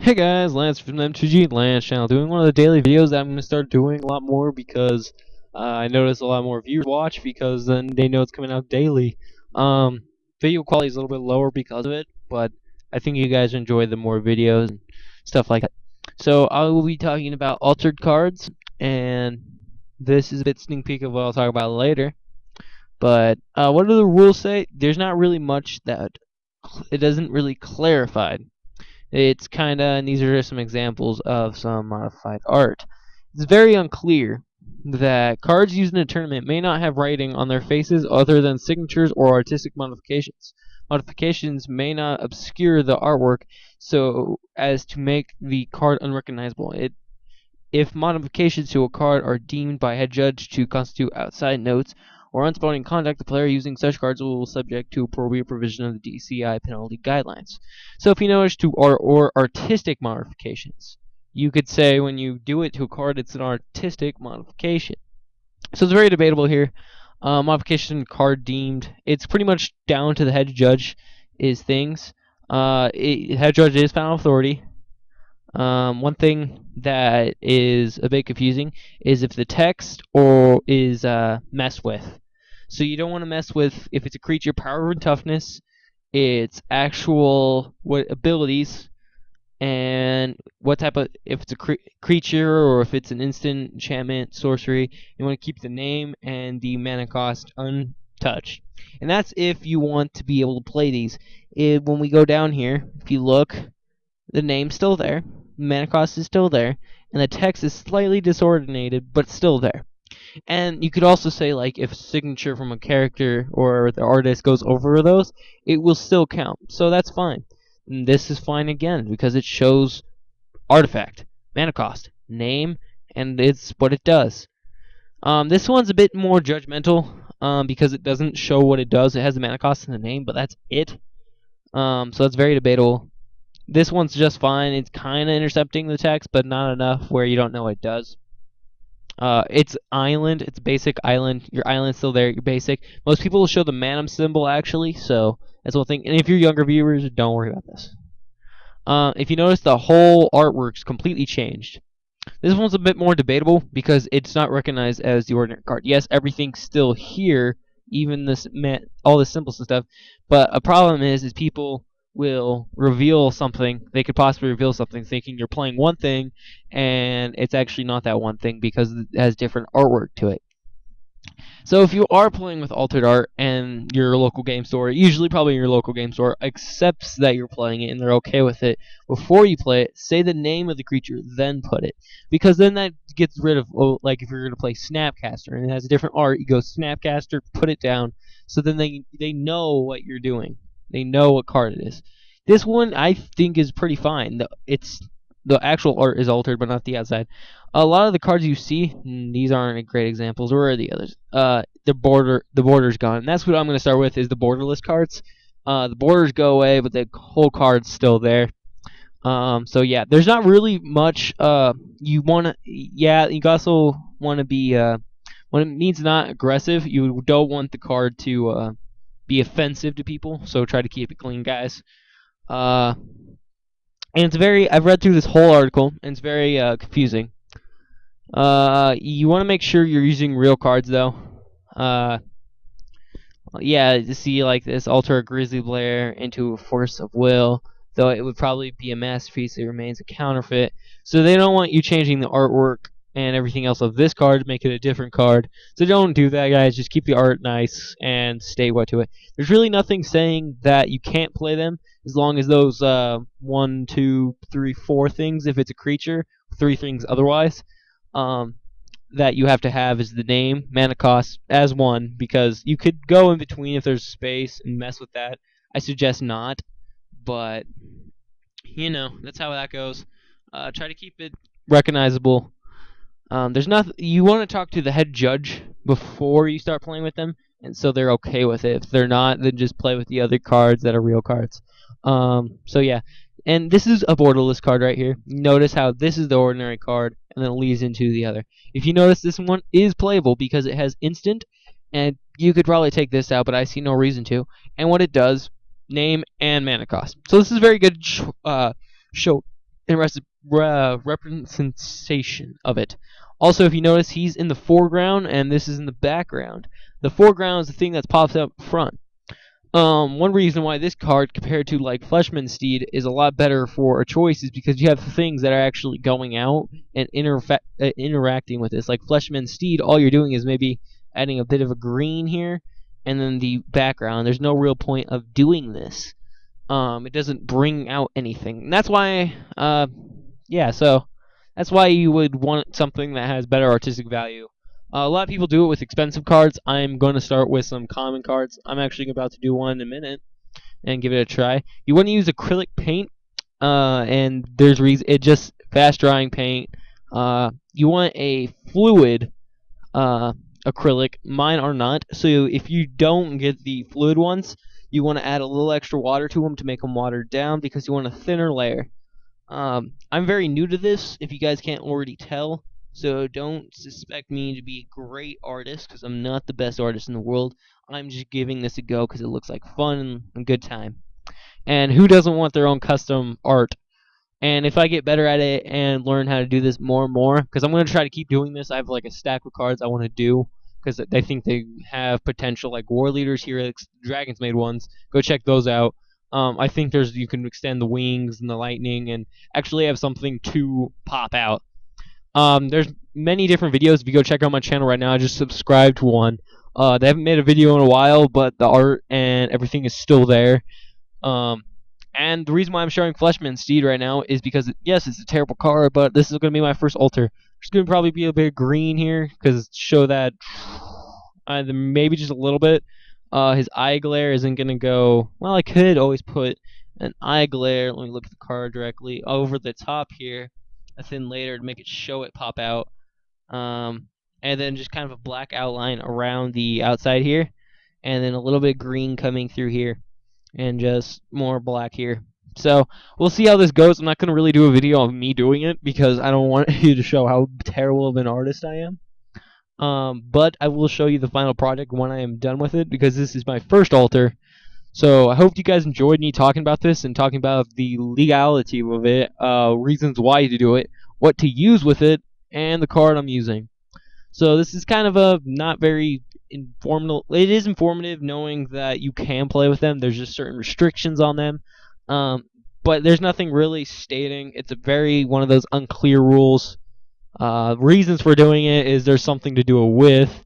Hey guys, Lance from M2G Lance channel, doing one of the daily videos that I'm going to start doing a lot more because I notice a lot more viewers watch because then they know it's coming out daily. Video quality is a little bit lower because of it, but I think you guys enjoy the more videos and stuff like that. So I will be talking about altered cards, and this is a bit sneak peek of what I'll talk about later. But what do the rules say? There's not really much that it doesn't really clarify. It's kind of, and these are just some examples of some modified art. It's very unclear that cards used in a tournament may not have writing on their faces other than signatures or artistic modifications. Modifications may not obscure the artwork so as to make the card unrecognizable. If modifications to a card are deemed by head judge to constitute outside notes or unsporting conduct, the player using such cards will be subject to appropriate provision of the DCI penalty guidelines. So if you notice to or artistic modifications, you could say when you do it to a card, it's an artistic modification. So it's very debatable here. Modification card deemed, it's pretty much down to the head judge is things. Head judge is final authority. One thing that is a bit confusing is if the text or is messed with. So you don't want to mess with if it's a creature power and toughness, its actual what abilities, and what type of if it's a creature or if it's an instant enchantment sorcery. You want to keep the name and the mana cost untouched, and that's if you want to be able to play these. When we go down here, if you look, the name's still there, mana cost is still there, and the text is slightly disordinated, but still there. And you could also say, like, if a signature from a character or the artist goes over those, it will still count. So that's fine. And this is fine again because it shows artifact, mana cost, name, and it's what it does. This one's a bit more judgmental because it doesn't show what it does. It has the mana cost and the name, but that's it. So that's very debatable. This one's just fine. It's kind of intercepting the text, but not enough where you don't know what it does. It's island. It's basic island. Your island's still there. Your basic. Most people will show the manum symbol actually, so that's one thing. And if you're younger viewers, don't worry about this. If you notice, the whole artwork's completely changed. This one's a bit more debatable because it's not recognized as the ordinary card. Yes, everything's still here, even this all the symbols and stuff. But a problem is people will reveal something. They could possibly reveal something thinking you're playing one thing, and it's actually not that one thing because it has different artwork to it. So if you are playing with altered art and your local game store, usually probably your local game store, accepts that you're playing it and they're okay with it, before you play it, say the name of the creature, then put it. Because then that gets rid of, like if you're going to play Snapcaster and it has a different art, you go Snapcaster, put it down, so then they know what you're doing. They know what card it is. This one I think is pretty fine. The actual art is altered, but not the outside. A lot of the cards you see, these aren't great examples. Where are the others? The border's gone. And that's what I'm going to start with is the borderless cards. The borders go away, but the whole card's still there. So yeah, there's not really much. You also want to be when it means not aggressive. You don't want the card to be offensive to people, so try to keep it clean, guys. And it's very, I've read through this whole article, and it's very confusing. You want to make sure you're using real cards, though. Yeah, to see like this, alter a Grizzly Blair into a Force of Will, though it would probably be a masterpiece, it remains a counterfeit. So they don't want you changing the artwork and everything else of this card to make it a different card. So don't do that, guys. Just keep the art nice and stay what to it. There's really nothing saying that you can't play them as long as those 1, 2, 3, 4 things, if it's a creature, 3 things otherwise, that you have to have is the name, mana cost as one, because you could go in between if there's space and mess with that. I suggest not, but you know, that's how that goes. Try to keep it recognizable. There's nothing you want to talk to the head judge before you start playing with them, and so they're okay with it. If they're not, then just play with the other cards that are real cards. So yeah, and this is a borderless card right here. Notice how this is the ordinary card, and then it leads into the other. If you notice, this one is playable because it has instant, and you could probably take this out, but I see no reason to. And what it does, name and mana cost. So this is very good show representation of it. Also, if you notice, he's in the foreground and this is in the background. The foreground is the thing that pops up front. One reason why this card, compared to like Fleshman's Steed, is a lot better for a choice is because you have things that are actually going out and interacting with this. Like Fleshman's Steed, all you're doing is maybe adding a bit of a green here, and then the background. There's no real point of doing this. It doesn't bring out anything. And that's why, yeah, so that's why you would want something that has better artistic value. A lot of people do it with expensive cards. I'm going to start with some common cards. I'm actually about to do one in a minute and give it a try. You want to use acrylic paint, and there's reason it just fast drying paint. You want a fluid acrylic. Mine are not. So if you don't get the fluid ones, you want to add a little extra water to them to make them watered down because you want a thinner layer. I'm very new to this, if you guys can't already tell, so don't suspect me to be a great artist because I'm not the best artist in the world. I'm just giving this a go because it looks like fun and a good time. And who doesn't want their own custom art? And if I get better at it and learn how to do this more and more, because I'm going to try to keep doing this, I have like a stack of cards I want to do because I think they have potential, like War Leaders, Helix, Dragons made ones. Go check those out. I think you can extend the wings and the lightning and actually have something to pop out. There's many different videos. If you go check out my channel right now, I just subscribed to one. They haven't made a video in a while, but the art and everything is still there. And the reason why I'm showing Fleshman's Steed right now is because, yes, it's a terrible card, but this is going to be my first altar. There's going to probably be a bit of green here, because show that maybe just a little bit. His eye glare isn't going to go, well, I could always put an eye glare, let me look at the card directly, over the top here, a thin layer to make it show it pop out. And then just kind of a black outline around the outside here, and then a little bit of green coming through here, and just more black here. So we'll see how this goes. I'm not going to really do a video of me doing it because I don't want you to show how terrible of an artist I am. But I will show you the final project when I am done with it because this is my first altar. So I hope you guys enjoyed me talking about this and talking about the legality of it, reasons why to do it, what to use with it, and the card I'm using. So this is kind of a not very informative. It is informative knowing that you can play with them. There's just certain restrictions on them. But there's nothing really stating. It's a very one of those unclear rules. Reasons for doing it is there's something to do it with.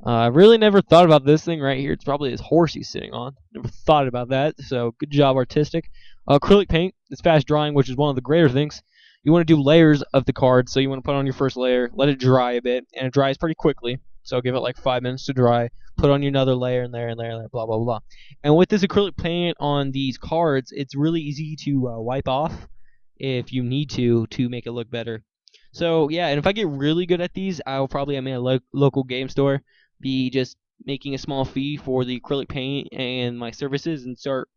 I really never thought about this thing right here. It's probably his horse he's sitting on. Never thought about that. So good job, artistic. Acrylic paint. It's fast drying, which is one of the greater things. You want to do layers of the card, so you want to put on your first layer, let it dry a bit, and it dries pretty quickly. So give it like 5 minutes to dry. Put on your another layer and there and there and there, blah blah blah. And with this acrylic paint on these cards, it's really easy to wipe off if you need to make it look better. So yeah, and if I get really good at these, I'll probably at my local game store be just making a small fee for the acrylic paint and my services and start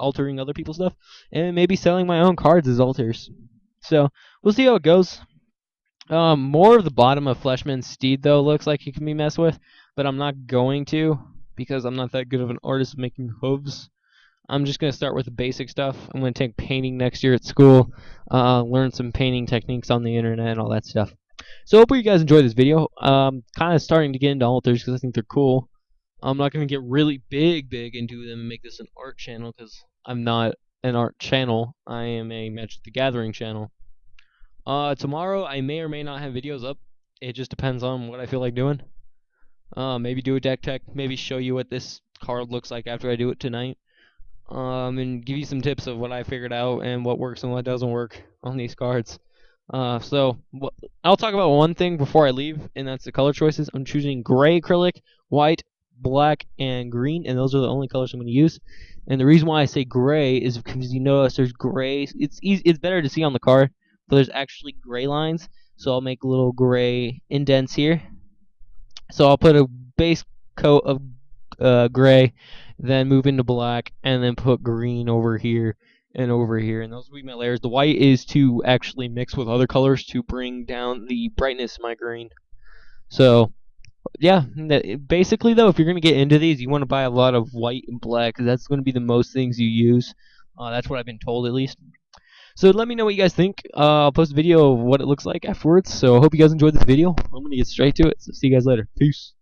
altering other people's stuff and maybe selling my own cards as altars. So we'll see how it goes. More of the bottom of Fleshman's Steed though looks like it can be messed with, but I'm not going to because I'm not that good of an artist making hooves. I'm just going to start with the basic stuff. I'm going to take painting next year at school, learn some painting techniques on the internet and all that stuff. So I hope you guys enjoyed this video. Kind of starting to get into altars because I think they're cool. I'm not going to get really big into them and make this an art channel because I'm not an art channel. I am a Magic the Gathering channel. Tomorrow I may or may not have videos up. It just depends on what I feel like doing. Maybe do a deck tech. Maybe show you what this card looks like after I do it tonight. And give you some tips of what I figured out and what works and what doesn't work on these cards. I'll talk about one thing before I leave, and that's the color choices. I'm choosing gray acrylic, white, black, and green, and those are the only colors I'm going to use. And the reason why I say gray is because you notice there's gray. It's better to see on the card, but there's actually gray lines. So I'll make little gray indents here. So I'll put a base coat of gray, then move into black, and then put green over here and over here, and those will be my layers. The white is to actually mix with other colors to bring down the brightness of my green. So yeah, basically though, if you're going to get into these, you want to buy a lot of white and black because that's going to be the most things you use. That's what I've been told at least. So let me know what you guys think. I'll post a video of what it looks like afterwards. So I hope you guys enjoyed this video. I'm gonna get straight to it. So see you guys later. Peace.